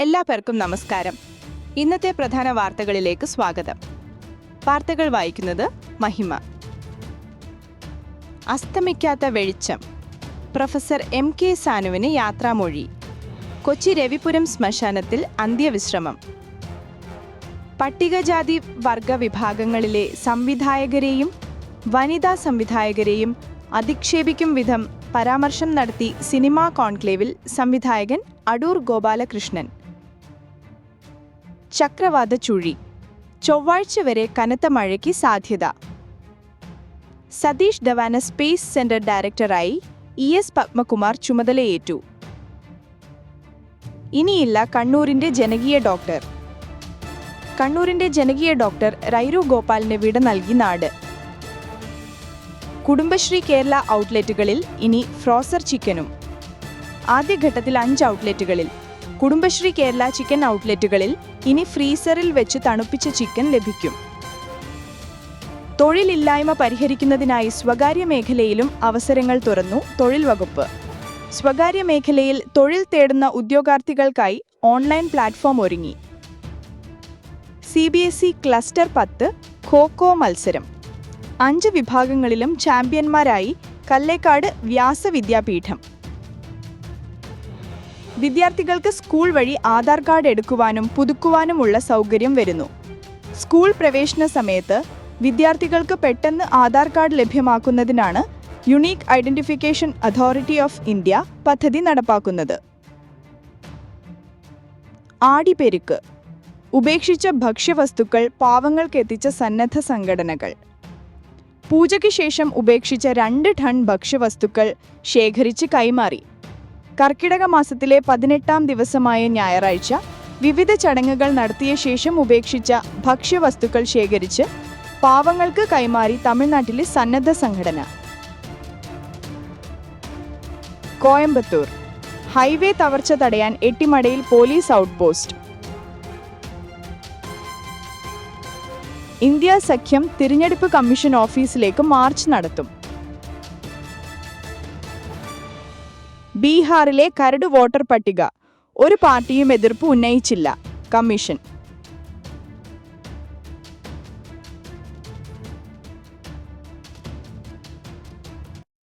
എല്ലാവർക്കും നമസ്കാരം. ഇന്നത്തെ പ്രധാന വാർത്തകളിലേക്ക് സ്വാഗതം. വാർത്തകൾ വായിക്കുന്നത് മഹിമ. അസ്തമിക്കാത്ത വെളിച്ചം. Professor MK സാനുവിന് യാത്രാമൊഴി. കൊച്ചി രവിപുരം ശ്മശാനത്തിൽ അന്ത്യവിശ്രമം. പട്ടികജാതി വർഗ വിഭാഗങ്ങളിലെ സംവിധായകരെയും വനിതാ സംവിധായകരെയും അധിക്ഷേപിക്കും വിധം പരാമർശം നടത്തി സിനിമാ കോൺക്ലേവിൽ സംവിധായകൻ അടൂർ ഗോപാലകൃഷ്ണൻ. ചക്രവാത ചുഴി. ചൊവ്വാഴ്ച വരെ കനത്ത മഴയ്ക്ക് സാധ്യത. സതീഷ് ധവാന സ്പേസ് സെന്റർ ഡയറക്ടറായി ES പത്മകുമാർ ചുമതലയേറ്റു. ഇനിയില്ല കണ്ണൂരിന്റെ ജനകീയ ഡോക്ടർ. കണ്ണൂരിന്റെ ജനകീയ ഡോക്ടർ റൈരു ഗോപാലിന് വിട നൽകി നാട്. കുടുംബശ്രീ കേരള ഔട്ട്ലെറ്റുകളിൽ ഇനി ഫ്രോസർ ചിക്കനും. ആദ്യഘട്ടത്തിൽ 5 ഔട്ട്ലെറ്റുകളിൽ. കുടുംബശ്രീ കേരള ചിക്കൻ ഔട്ട്ലെറ്റുകളിൽ ഇനി ഫ്രീസറിൽ വെച്ച് തണുപ്പിച്ച ചിക്കൻ ലഭിക്കും. തൊഴിലില്ലായ്മ പരിഹരിക്കുന്നതിനായി സ്വകാര്യ മേഖലയിലും അവസരങ്ങൾ തുറന്നു തൊഴിൽ വകുപ്പ്. സ്വകാര്യ മേഖലയിൽ തൊഴിൽ തേടുന്ന ഉദ്യോഗാർത്ഥികൾക്കായി ഓൺലൈൻ പ്ലാറ്റ്ഫോം ഒരുങ്ങി. CBSE ക്ലസ്റ്റർ 10 ഖോ മത്സരം. 5 വിഭാഗങ്ങളിലും ചാമ്പ്യന്മാരായി കല്ലേക്കാട് വ്യാസവിദ്യാപീഠം. വിദ്യാർത്ഥികൾക്ക് സ്കൂൾ വഴി ആധാർ കാർഡ് എടുക്കുവാനും പുതുക്കുവാനുമുള്ള സൗകര്യം വരുന്നു. സ്കൂൾ പ്രവേശന സമയത്ത് വിദ്യാർത്ഥികൾക്ക് പെട്ടെന്ന് ആധാർ കാർഡ് ലഭ്യമാക്കുന്നതിനാണ് unique identification authority of India പദ്ധതി നടപ്പാക്കുന്നത്. ആടിപ്പെരുക്ക്. ഉപേക്ഷിച്ച ഭക്ഷ്യവസ്തുക്കൾ പാവങ്ങൾക്കെത്തിച്ച സന്നദ്ധ സംഘടനകൾ. പൂജയ്ക്ക് ശേഷം ഉപേക്ഷിച്ച 2 ടൺ ഭക്ഷ്യവസ്തുക്കൾ ശേഖരിച്ച് കൈമാറി. കർക്കിടക മാസത്തിലെ 18ാം ദിവസമായ ഞായറാഴ്ച വിവിധ ചടങ്ങുകൾ നടത്തിയ ശേഷം ഉപേക്ഷിച്ച ഭക്ഷ്യവസ്തുക്കൾ ശേഖരിച്ച് പാവങ്ങൾക്ക് കൈമാറി തമിഴ്നാട്ടിലെ സന്നദ്ധ സംഘടന. കോയമ്പത്തൂർ. ഹൈവേ തകർച്ച തടയാൻ എട്ടിമടയിൽ പോലീസ് ഔട്ട്പോസ്റ്റ്. ഇന്ത്യ സഖ്യം തിരഞ്ഞെടുപ്പ് കമ്മീഷൻ ഓഫീസിലേക്ക് മാർച്ച് നടത്തും. ബീഹാറിലെ കരട് വോട്ടർ പട്ടിക. ഒരു പാർട്ടിയും എതിർപ്പ് ഉന്നയിച്ചില്ല. കമ്മീഷൻ.